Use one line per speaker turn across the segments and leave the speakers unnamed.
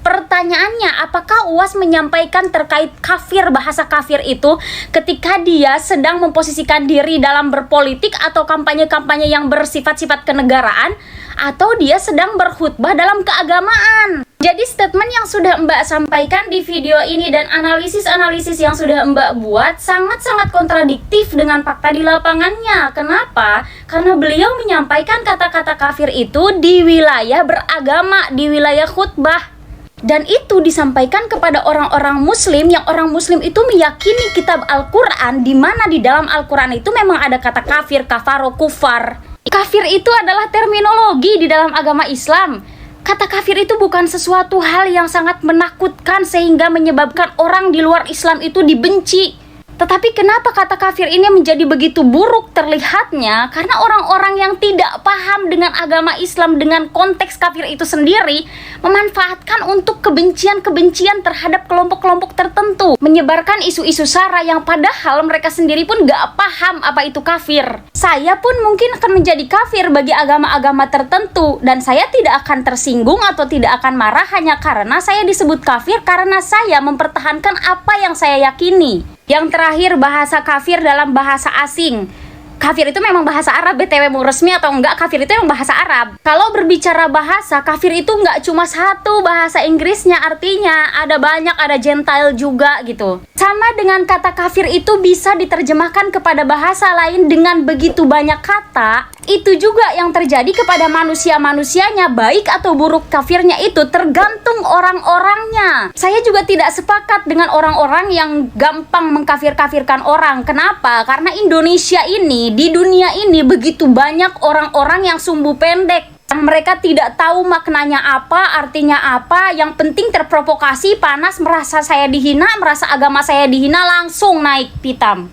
Pertanyaannya, apakah UAS menyampaikan terkait kafir, bahasa kafir itu ketika dia sedang memposisikan diri dalam berpolitik atau kampanye-kampanye yang bersifat-sifat kenegaraan, atau dia sedang berkhutbah dalam keagamaan? Jadi statement yang sudah Mbak sampaikan di video ini dan analisis-analisis yang sudah Mbak buat sangat-sangat kontradiktif dengan fakta di lapangannya. Kenapa? Karena beliau menyampaikan kata-kata kafir itu di wilayah beragama, di wilayah khutbah. Dan itu disampaikan kepada orang-orang muslim yang orang muslim itu meyakini kitab Al-Quran, di mana di dalam Al-Quran itu memang ada kata kafir, kafaro, kufar. Kafir itu adalah terminologi di dalam agama Islam. Kata kafir itu bukan sesuatu hal yang sangat menakutkan sehingga menyebabkan orang di luar Islam itu dibenci. Tetapi kenapa kata kafir ini menjadi begitu buruk terlihatnya? Karena orang-orang yang tidak paham dengan agama Islam, dengan konteks kafir itu sendiri, memanfaatkan untuk kebencian-kebencian terhadap kelompok-kelompok tertentu, menyebarkan isu-isu sara yang padahal mereka sendiri pun gak paham apa itu kafir. Saya pun mungkin akan menjadi kafir bagi agama-agama tertentu, dan saya tidak akan tersinggung atau tidak akan marah hanya karena saya disebut kafir karena saya mempertahankan apa yang saya yakini. Yang terakhir, bahasa kafir dalam bahasa asing. Kafir itu memang bahasa Arab, BTW mau resmi atau enggak, kafir itu memang bahasa Arab. Kalau berbicara bahasa, kafir itu enggak cuma satu bahasa Inggrisnya, artinya ada banyak, ada Gentile juga gitu. Sama dengan kata kafir itu bisa diterjemahkan kepada bahasa lain dengan begitu banyak kata. Itu juga yang terjadi kepada manusia-manusianya, baik atau buruk kafirnya itu tergantung orang-orangnya. Saya juga tidak sepakat dengan orang-orang yang gampang mengkafir-kafirkan orang. Kenapa? Karena Indonesia ini, di dunia ini begitu banyak orang-orang yang sumbu pendek. Mereka tidak tahu maknanya apa, artinya apa. Yang penting terprovokasi, panas, merasa saya dihina, merasa agama saya dihina, langsung naik pitam.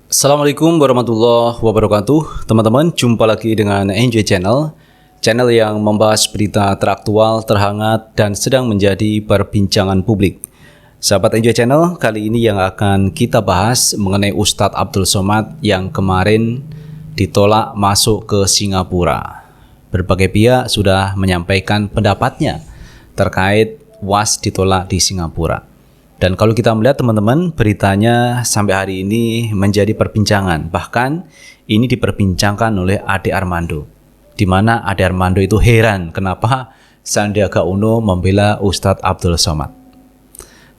Assalamualaikum warahmatullahi wabarakatuh. Teman-teman, jumpa lagi dengan NJ Channel, channel yang membahas berita teraktual, terhangat, dan sedang menjadi perbincangan publik. Sahabat NJ Channel, kali ini yang akan kita bahas mengenai Ustadz Abdul Somad yang kemarin ditolak masuk ke Singapura. Berbagai pihak sudah menyampaikan pendapatnya terkait UAS ditolak di Singapura. Dan kalau kita melihat teman-teman, beritanya sampai hari ini menjadi perbincangan. Bahkan ini diperbincangkan oleh Ade Armando, di mana Ade Armando itu heran kenapa Sandiaga Uno membela Ustadz Abdul Somad.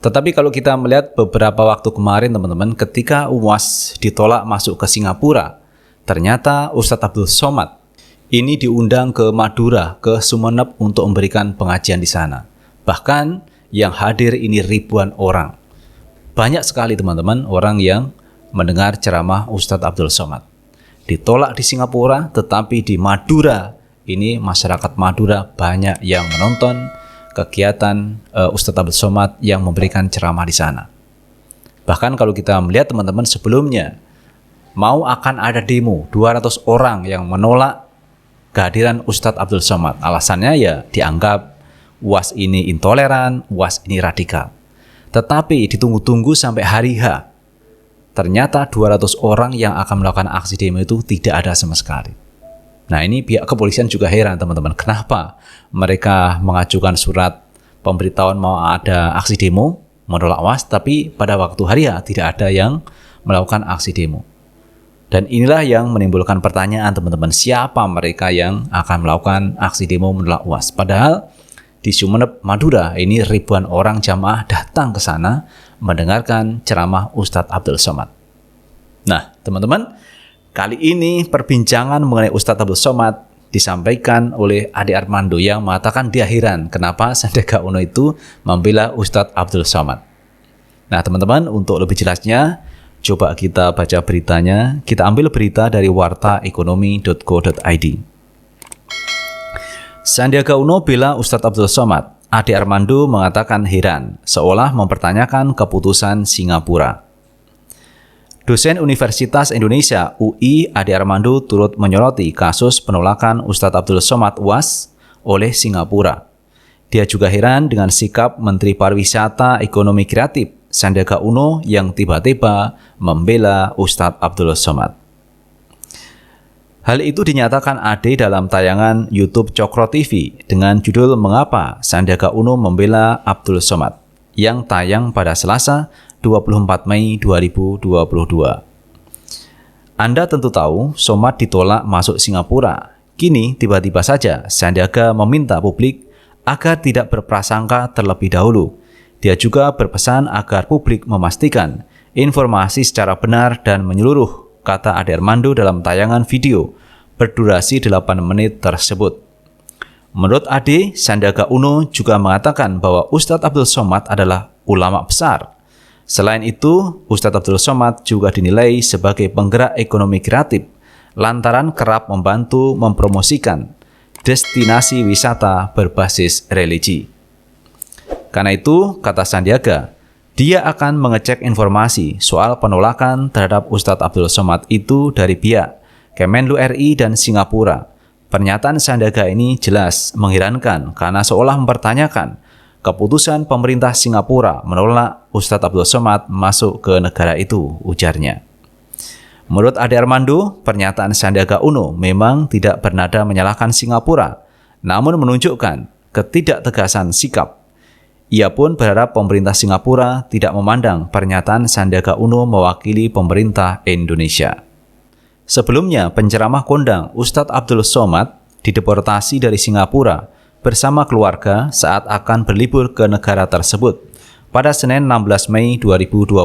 Tetapi kalau kita melihat beberapa waktu kemarin teman-teman, ketika UAS ditolak masuk ke Singapura, ternyata Ustadz Abdul Somad ini diundang ke Madura, ke Sumeneb untuk memberikan pengajian di sana. Bahkan yang hadir ini ribuan orang. Banyak sekali teman-teman orang yang mendengar ceramah Ustadz Abdul Somad. Ditolak di Singapura, tetapi di Madura ini masyarakat Madura banyak yang menonton kegiatan Ustadz Abdul Somad yang memberikan ceramah di sana. Bahkan kalau kita melihat teman-teman sebelumnya, mau akan ada demo 200 orang yang menolak kehadiran Ustadz Abdul Somad. Alasannya ya dianggap UAS ini intoleran, UAS ini radikal. Tetapi ditunggu-tunggu sampai hari H, ternyata 200 orang yang akan melakukan aksi demo itu tidak ada sama sekali. Nah, ini pihak kepolisian juga heran teman-teman, kenapa mereka mengajukan surat pemberitahuan mau ada aksi demo menolak UAS, tapi pada waktu hari H tidak ada yang melakukan aksi demo. Dan inilah yang menimbulkan pertanyaan teman-teman, siapa mereka yang akan melakukan aksi demo menolak UAS? Padahal di Sumeneb, Madura, ini ribuan orang jamaah datang ke sana mendengarkan ceramah Ustadz Abdul Somad. Nah, teman-teman, kali ini perbincangan mengenai Ustadz Abdul Somad disampaikan oleh Ade Armando yang mengatakan dia heran kenapa Sandiaga Uno itu membela Ustadz Abdul Somad. Nah, teman-teman, untuk lebih jelasnya, coba kita baca beritanya. Kita ambil berita dari wartaekonomi.co.id. Sandiaga Uno bela Ustadz Abdul Somad. Ade Armando mengatakan heran, seolah mempertanyakan keputusan Singapura. Dosen Universitas Indonesia UI Ade Armando turut menyoroti kasus penolakan Ustadz Abdul Somad UAS oleh Singapura. Dia juga heran dengan sikap Menteri Pariwisata Ekonomi Kreatif Sandiaga Uno yang tiba-tiba membela Ustadz Abdul Somad. Hal itu dinyatakan Ade dalam tayangan YouTube Cokro TV dengan judul Mengapa Sandiaga Uno Membela Abdul Somad yang tayang pada Selasa 24 Mei 2022. Anda tentu tahu Somad ditolak masuk Singapura. Kini tiba-tiba saja Sandiaga meminta publik agar tidak berprasangka terlebih dahulu. Dia juga berpesan agar publik memastikan informasi secara benar dan menyeluruh, kata Ade Armando dalam tayangan video berdurasi 8 menit tersebut. Menurut Ade, Sandiaga Uno juga mengatakan bahwa Ustadz Abdul Somad adalah ulama besar. Selain itu, Ustadz Abdul Somad juga dinilai sebagai penggerak ekonomi kreatif lantaran kerap membantu mempromosikan destinasi wisata berbasis religi. Karena itu, kata Sandiaga, dia akan mengecek informasi soal penolakan terhadap Ustadz Abdul Somad itu dari pihak Kemenlu RI dan Singapura. Pernyataan Sandiaga ini jelas mengherankan karena seolah mempertanyakan keputusan pemerintah Singapura menolak Ustadz Abdul Somad masuk ke negara itu, ujarnya. Menurut Ade Armando, pernyataan Sandiaga Uno memang tidak bernada menyalahkan Singapura, namun menunjukkan ketidaktegasan sikap. Ia pun berharap pemerintah Singapura tidak memandang pernyataan Sandiaga Uno mewakili pemerintah Indonesia. Sebelumnya, penceramah kondang Ustadz Abdul Somad dideportasi dari Singapura bersama keluarga saat akan berlibur ke negara tersebut pada Senin 16 Mei 2022.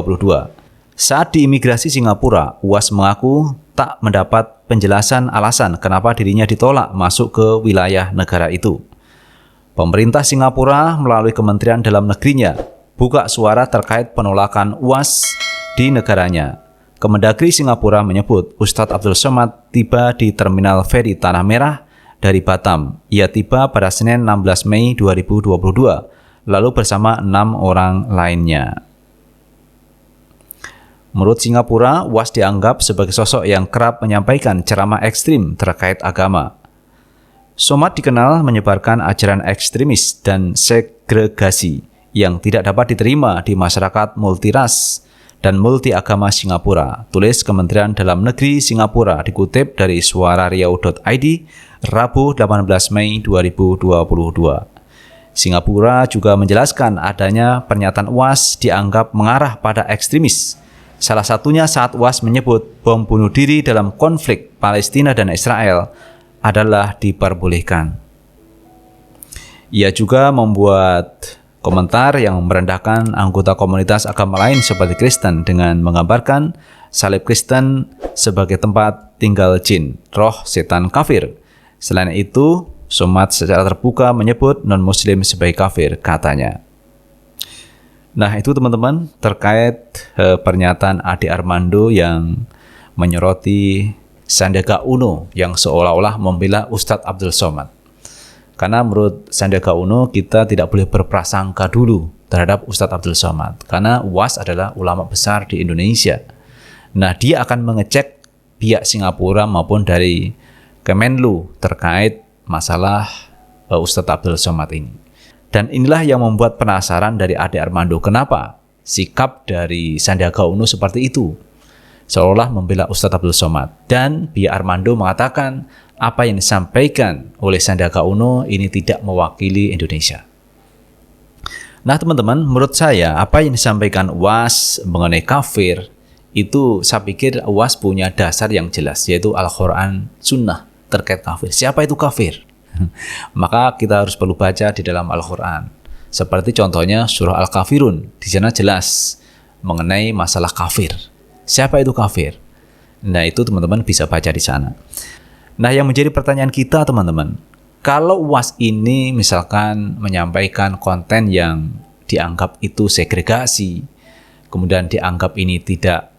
Saat di imigrasi Singapura, UAS mengaku tak mendapat penjelasan alasan kenapa dirinya ditolak masuk ke wilayah negara itu. Pemerintah Singapura melalui Kementerian Dalam Negerinya buka suara terkait penolakan UAS di negaranya. Kemendagri Singapura menyebut Ustadz Abdul Somad tiba di Terminal Feri Tanah Merah dari Batam. Ia tiba pada Senin 16 Mei 2022, lalu bersama 6 orang lainnya. Menurut Singapura, UAS dianggap sebagai sosok yang kerap menyampaikan ceramah ekstrim terkait agama. Somad dikenal menyebarkan ajaran ekstremis dan segregasi yang tidak dapat diterima di masyarakat multiras dan multi-agama Singapura, tulis Kementerian Dalam Negeri Singapura dikutip dari suarariau.id, Rabu 18 Mei 2022. Singapura juga menjelaskan adanya pernyataan UAS dianggap mengarah pada ekstremis. Salah satunya saat UAS menyebut bom bunuh diri dalam konflik Palestina dan Israel adalah diperbolehkan. Ia juga membuat komentar yang merendahkan anggota komunitas agama lain seperti Kristen dengan menggambarkan salib Kristen sebagai tempat tinggal jin, roh setan kafir. Selain itu, Somad secara terbuka menyebut non-muslim sebagai kafir, katanya. Nah, itu teman-teman terkait pernyataan Ade Armando yang menyoroti Sandiaga Uno yang seolah-olah membela Ustadz Abdul Somad. Karena menurut Sandiaga Uno, kita tidak boleh berprasangka dulu terhadap Ustadz Abdul Somad. Karena UAS adalah ulama besar di Indonesia. Nah, dia akan mengecek pihak Singapura maupun dari Kemenlu terkait masalah Ustadz Abdul Somad ini. Dan inilah yang membuat penasaran dari Ade Armando. Kenapa sikap dari Sandiaga Uno seperti itu? Seolah membela Ustadz Abdul Somad. Dan pihak Armando mengatakan apa yang disampaikan oleh Sandiaga Uno ini tidak mewakili Indonesia. Nah teman-teman, menurut saya apa yang disampaikan UAS mengenai kafir itu saya pikir UAS punya dasar yang jelas, yaitu Al-Quran Sunnah terkait kafir. Siapa itu kafir? Maka kita harus perlu baca di dalam Al-Quran. Seperti contohnya surah Al-Kafirun, di sana jelas mengenai masalah kafir. Siapa itu kafir? Nah itu teman-teman bisa baca di sana. Nah, yang menjadi pertanyaan kita teman-teman, kalau UAS ini misalkan menyampaikan konten yang dianggap itu segregasi, kemudian dianggap ini tidak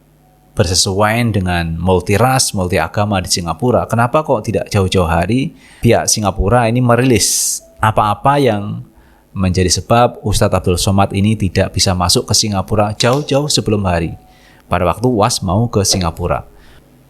bersesuaian dengan multiras, multiagama di Singapura, kenapa kok tidak jauh-jauh hari pihak Singapura ini merilis apa-apa yang menjadi sebab Ustadz Abdul Somad ini tidak bisa masuk ke Singapura jauh-jauh sebelum hari, pada waktu UAS mau ke Singapura.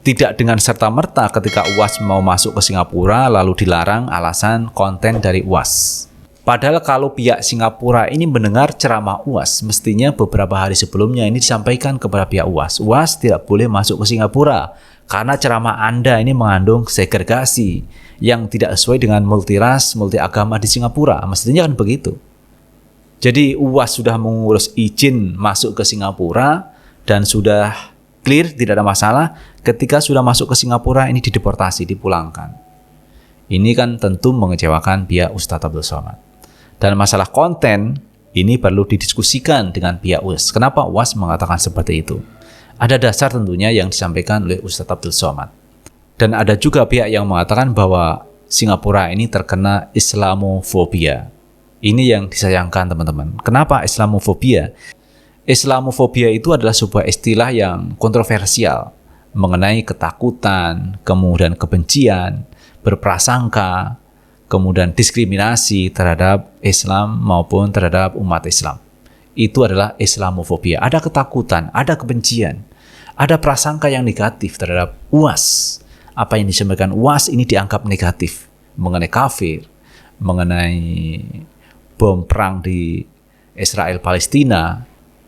Tidak dengan serta-merta ketika UAS mau masuk ke Singapura lalu dilarang alasan konten dari UAS. Padahal kalau pihak Singapura ini mendengar ceramah UAS, mestinya beberapa hari sebelumnya ini disampaikan kepada pihak UAS. UAS tidak boleh masuk ke Singapura karena ceramah Anda ini mengandung segregasi yang tidak sesuai dengan multiras, multi agama di Singapura. Mestinya kan begitu. Jadi UAS sudah mengurus izin masuk ke Singapura dan sudah clear, tidak ada masalah. Ketika sudah masuk ke Singapura ini dideportasi, dipulangkan. Ini kan tentu mengecewakan pihak Ustadz Abdul Somad. Dan masalah konten ini perlu didiskusikan dengan pihak UAS. Kenapa UAS mengatakan seperti itu? Ada dasar tentunya yang disampaikan oleh Ustadz Abdul Somad. Dan ada juga pihak yang mengatakan bahwa Singapura ini terkena Islamofobia. Ini yang disayangkan teman-teman. Kenapa Islamofobia? Islamofobia itu adalah sebuah istilah yang kontroversial mengenai ketakutan, kemudian kebencian, berprasangka, kemudian diskriminasi terhadap Islam maupun terhadap umat Islam. Itu adalah Islamofobia. Ada ketakutan, ada kebencian, ada prasangka yang negatif terhadap UAS. Apa yang disampaikan UAS ini dianggap negatif mengenai kafir, mengenai bom perang di Israel Palestina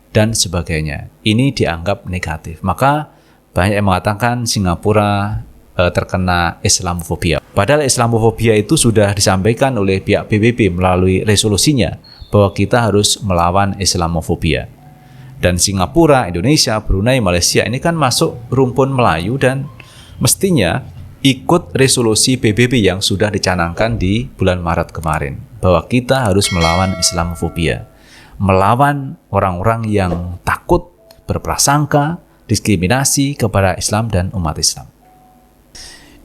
dan sebagainya. Ini dianggap negatif. Maka banyak yang mengatakan Singapura terkena Islamofobia. Padahal Islamofobia itu sudah disampaikan oleh pihak PBB melalui resolusinya bahwa kita harus melawan Islamofobia. Dan Singapura, Indonesia, Brunei, Malaysia ini kan masuk rumpun Melayu dan mestinya ikut resolusi PBB yang sudah dicanangkan di bulan Maret kemarin bahwa kita harus melawan Islamofobia, melawan orang-orang yang takut, berprasangka, diskriminasi kepada Islam dan umat Islam.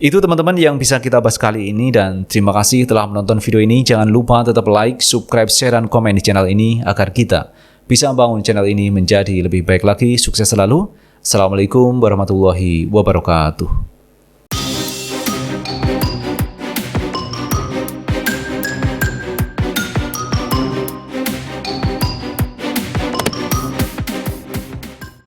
Itu teman-teman yang bisa kita bahas kali ini dan terima kasih telah menonton video ini. Jangan lupa tetap like, subscribe, share, dan komen di channel ini agar kita bisa membangun channel ini menjadi lebih baik lagi. Sukses selalu. Assalamualaikum warahmatullahi wabarakatuh.